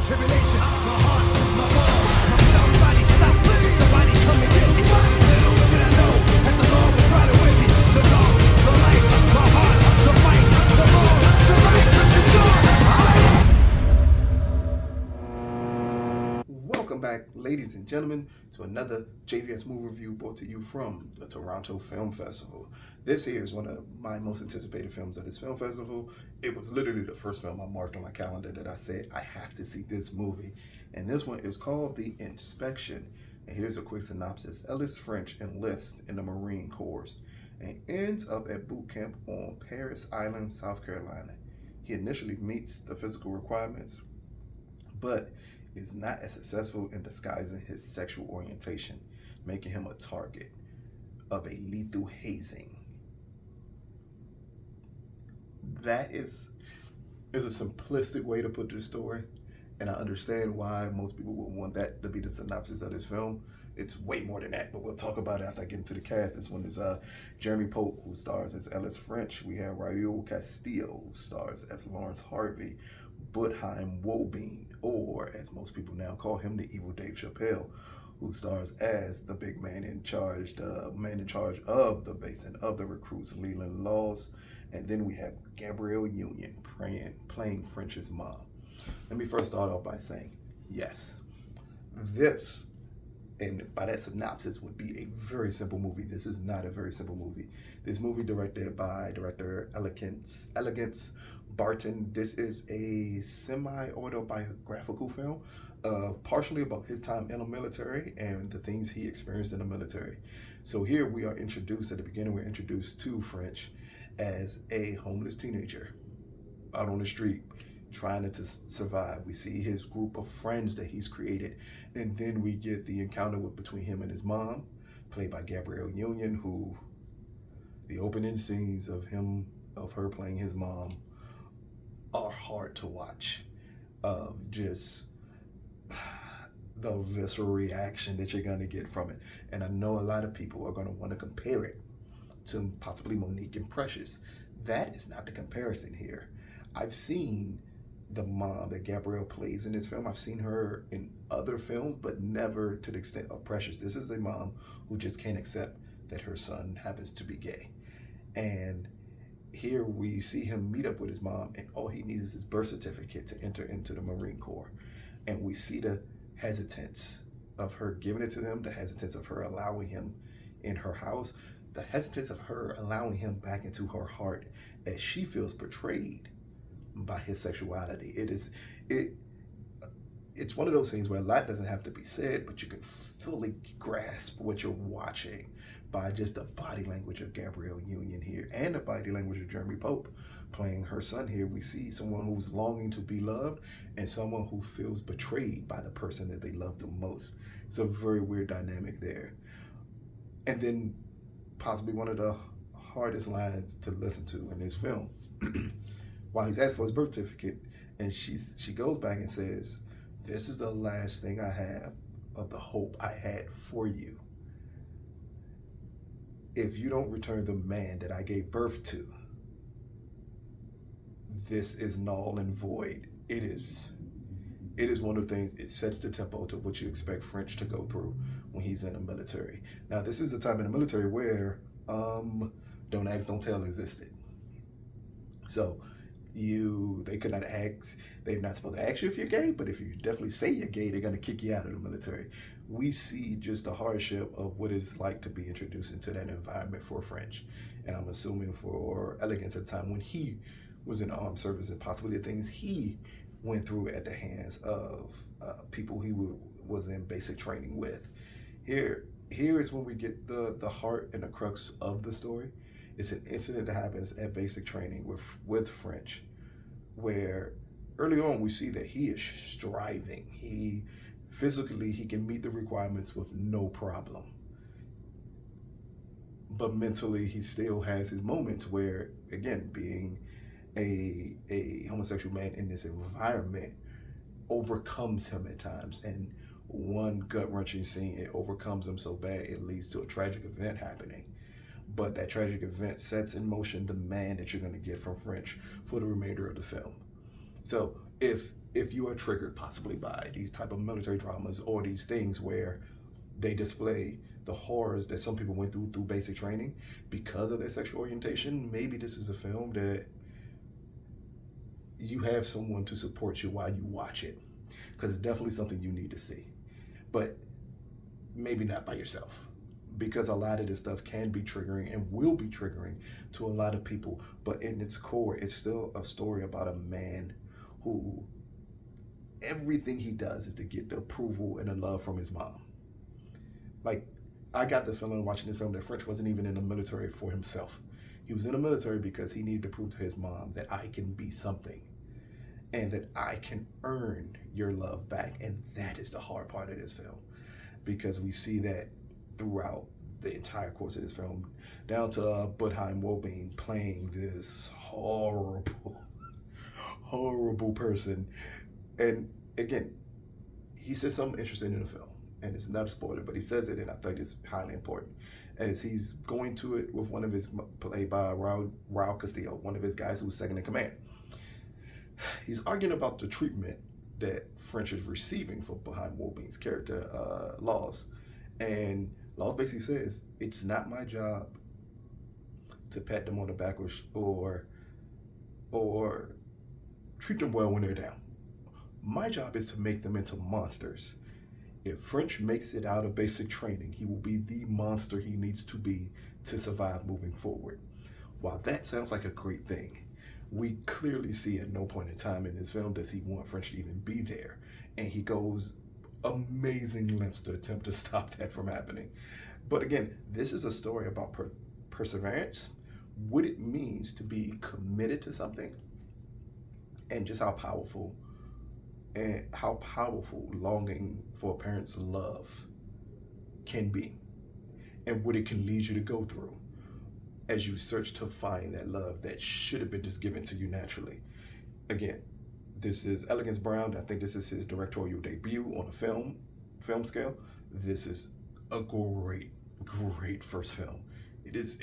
tribulations, my heart, my balls, my somebody stop, somebody come and get me. Little did I know that the Lord was riding with me. The law, the light, my heart, the fight, the wrong, the right is gone. Welcome back, ladies and gentlemen, to another JVS movie review brought to you from the Toronto Film Festival. This here is one of my most anticipated films at this film festival. It was literally the first film I marked on my calendar that I said, I have to see this movie. And this one is called The Inspection. And here's a quick synopsis. Ellis French enlists in the Marine Corps and ends up at boot camp on Parris Island, South Carolina. He initially meets the physical requirements, but is not as successful in disguising his sexual orientation, making him a target of a lethal hazing. That is a simplistic way to put this story, and I understand why most people would want that to be the synopsis of this film. It's way more than that, but we'll talk about it after I get into the cast. This one is Jeremy Pope, who stars as Ellis French. We have Raul Castillo, who stars as Lawrence Harvey. Woodbine, or as most people now call him, the evil Dave Chappelle, who stars as the big man in charge, the man in charge of the basin of the recruits, Leland Laws. And then we have Gabrielle Union playing French's mom. Let me first start off by saying, yes, this, and by that synopsis, would be a very simple movie. This is not a very simple movie. This movie directed by director Elegance Bratton. This is a semi-autobiographical film, partially about his time in the military and the things he experienced in the military. So here we are introduced, at the beginning, we're introduced to French as a homeless teenager out on the street trying to survive. We see his group of friends that he's created, and then we get the encounter between him and his mom, played by Gabrielle Union, who the opening scenes of her playing his mom are hard to watch. Just the visceral reaction that you're gonna get from it. And I know a lot of people are gonna wanna compare it to possibly Monique and Precious. That is not the comparison here. I've seen the mom that Gabrielle plays in this film. I've seen her in other films, but never to the extent of Precious. This is a mom who just can't accept that her son happens to be gay. And here we see him meet up with his mom, and all he needs is his birth certificate to enter into the Marine Corps. And we see the hesitance of her giving it to him, the hesitance of her allowing him in her house, the hesitance of her allowing him back into her heart as she feels betrayed by his sexuality. It's one of those things where a lot doesn't have to be said, but you can fully grasp what you're watching by just the body language of Gabrielle Union here and the body language of Jeremy Pope playing her son here. We see someone who's longing to be loved and someone who feels betrayed by the person that they love the most. It's a very weird dynamic there. And then possibly one of the hardest lines to listen to in this film, while he's asked for his birth certificate, and she goes back and says, "This is the last thing I have of the hope I had for you. If you don't return the man that I gave birth to, this is null and void." It is one of the things, it sets the tempo to what you expect French to go through when he's in the military. Now, this is a time in the military where don't ask, don't tell existed. So they're not supposed to ask you if you're gay, but if you definitely say you're gay, they're gonna kick you out of the military. We see just the hardship of what it's like to be introduced into that environment for French. And I'm assuming for Elegance at the time when he was in the armed service, and possibly the things he went through at the hands of people he was in basic training with. Here is when we get the heart and the crux of the story. It's an incident that happens at basic training with French, where early on we see that he is striving. He can meet the requirements with no problem. But mentally, he still has his moments where, again, being a homosexual man in this environment overcomes him at times. And one gut-wrenching scene, it overcomes him so bad it leads to a tragic event happening. But that tragic event sets in motion the man that you're going to get from French for the remainder of the film. So if if you are triggered possibly by these type of military dramas or these things where they display the horrors that some people went through basic training because of their sexual orientation, maybe this is a film that you have someone to support you while you watch it, because it's definitely something you need to see, but maybe not by yourself, because a lot of this stuff can be triggering and will be triggering to a lot of people. But in its core, it's still a story about a man who everything he does is to get the approval and the love from his mom. Like, I got the feeling watching this film that French wasn't even in the military for himself. He was in the military because he needed to prove to his mom that I can be something and that I can earn your love back. And that is the hard part of this film, because we see that throughout the entire course of this film, down to Woodbine Woodbine playing this horrible person. And again, he says something interesting in the film, and it's not a spoiler, but he says it, and I think it's highly important. As he's going to it with one of his, played by Raul Castillo, one of his guys who's second in command. He's arguing about the treatment that French is receiving for behind Woodbine's character, Laws. And Laws basically says, it's not my job to pat them on the back or treat them well when they're down. My job is to make them into monsters. If French makes it out of basic training, he will be the monster he needs to be to survive moving forward. While that sounds like a great thing, we clearly see at no point in time in this film does he want French to even be there. And he goes amazing lengths to attempt to stop that from happening. But again, this is a story about perseverance, what it means to be committed to something, and just how powerful longing for a parent's love can be, and what it can lead you to go through as you search to find that love that should have been just given to you naturally. Again, this is Elegance Bratton. I think this is his directorial debut on a film scale. This is a great first film. It is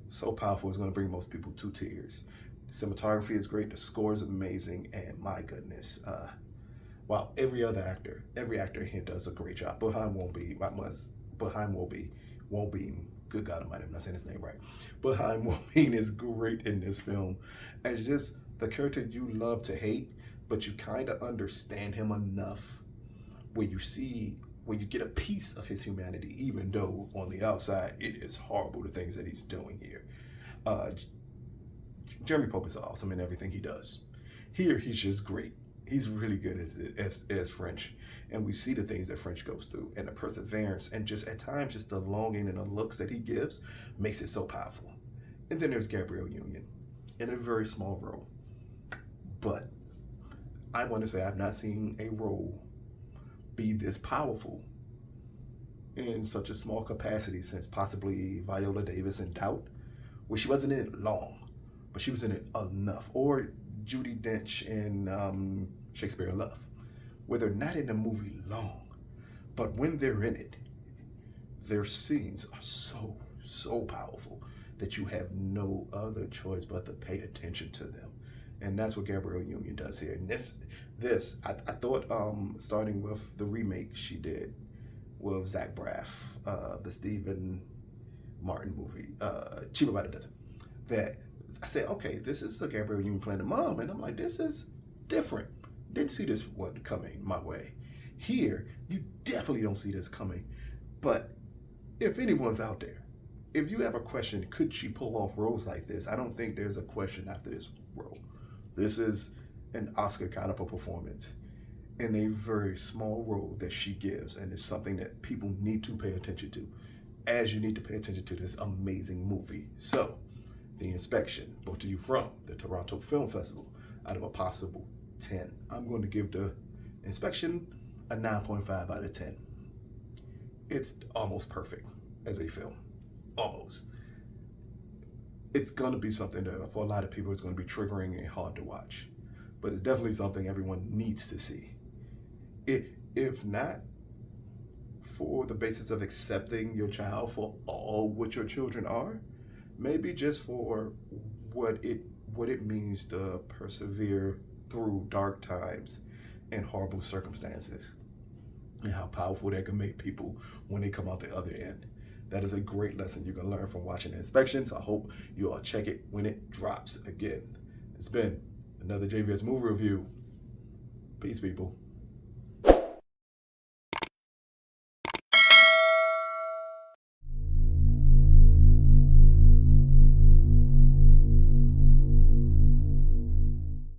so powerful. It's going to bring most people to tears. The cinematography is great. The score is amazing, and my goodness, wow! Every actor here does a great job. Bokeem won't be. Good God Almighty, I'm not saying his name right. Bokeem Woodbine is great in this film as just the character you love to hate, but you kind of understand him enough where you get a piece of his humanity, even though on the outside it is horrible, the things that he's doing here. Jeremy Pope is awesome in everything he does. Here, he's just great. He's really good as French. And we see the things that French goes through, and the perseverance, and just at times just the longing and the looks that he gives makes it so powerful. And then there's Gabrielle Union in a very small role. But I want to say I've not seen a role be this powerful in such a small capacity since possibly Viola Davis in Doubt, where she wasn't in it long, but she was in it enough. Or Judi Dench in Shakespeare in Love, where they're not in the movie long, but when they're in it, their scenes are so powerful that you have no other choice but to pay attention to them. And that's what Gabrielle Union does here. And I thought, starting with the remake she did with Zach Braff, the Stephen Martin movie, Cheaper by the Dozen, that I said, okay, this is a Gabrielle Union playing the mom, and I'm like, this is different. Didn't see this one coming my way. Here, you definitely don't see this coming. But if anyone's out there, if you have a question, could she pull off roles like this? I don't think there's a question after this role. This is an Oscar caliber performance in a very small role that she gives, and it's something that people need to pay attention to, as you need to pay attention to this amazing movie. So, The Inspection, brought to you from the Toronto Film Festival, out of a possible 10. I'm going to give The Inspection a 9.5 out of 10. It's almost perfect as a film. Almost. It's going to be something that for a lot of people is going to be triggering and hard to watch. But it's definitely something everyone needs to see. If not for the basis of accepting your child for all what your children are, maybe just for what it means to persevere through dark times and horrible circumstances, and how powerful that can make people when they come out the other end. That is a great lesson you can learn from watching the Inspections. I hope you all check it when it drops again. It's been another JVS movie review. Peace, people.